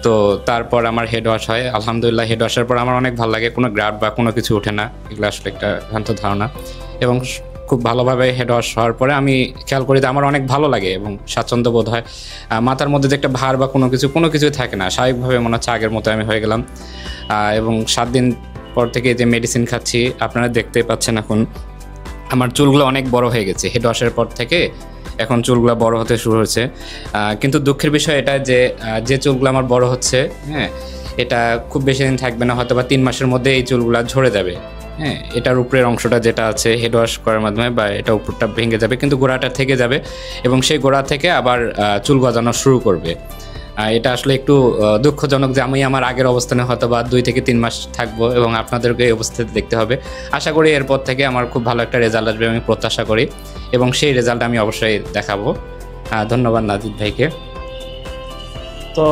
তো তারপর আমার হেড ওয়াশ হয়, আলহামদুলিল্লাহ হেড ওয়াশের পর আমার অনেক ভালো লাগে, কোনো গ্রাফ বা কোনো কিছু ওঠে না, এগুলো আসলে একটা ভ্রান্ত ধারণা। এবং খুব ভালোভাবে হেড ওয়াশ হওয়ার পরে আমি খেয়াল করি যে আমার অনেক ভালো লাগে এবং স্বাচ্ছন্দ্য বোধ হয়। মাথার মধ্যে যে একটা ভার বা কোনো কিছুই থাকে না, স্বাভাবিকভাবে মনে হচ্ছে আগের মতো আমি হয়ে গেলাম। এবং 7 দিন পর থেকে যে মেডিসিন খাচ্ছি আপনারা দেখতেই পাচ্ছেন, এখন আমার চুলগুলো অনেক বড় হয়ে গেছে হেড ওয়াশের পর থেকে, এখন চুলগুলো বড় হতে শুরু হয়েছে। কিন্তু দুঃখের বিষয় এটা যে চুলগুলো আমার বড় হচ্ছে, হ্যাঁ, এটা খুব বেশি দিন থাকবে না, হয়তো বা 3 মাসের মধ্যে এই চুলগুলো ঝরে যাবে। হ্যাঁ, এটার উপরের অংশটা যেটা আছে হেড ওয়াশ করার মাধ্যমে বা এটা উপরটা ভেঙে যাবে, কিন্তু গোড়াটা থেকে যাবে এবং সেই গোড়া থেকে আবার চুল গজানো শুরু করবে। এটা আসলে একটু দুঃখজনক যে আমি আমার আগের অবস্থানে হয়তো বা 2 থেকে 3 মাস থাকবো এবং আপনাদেরকে এই অবস্থাতে দেখতে হবে। আশা করি এরপর থেকে আমার খুব ভালো একটা রেজাল্ট আসবে, আমি প্রত্যাশা করি, এবং সেই রেজাল্ট আমি অবশ্যই দেখাবো। ধন্যবাদ নাজিদ ভাইকে। তো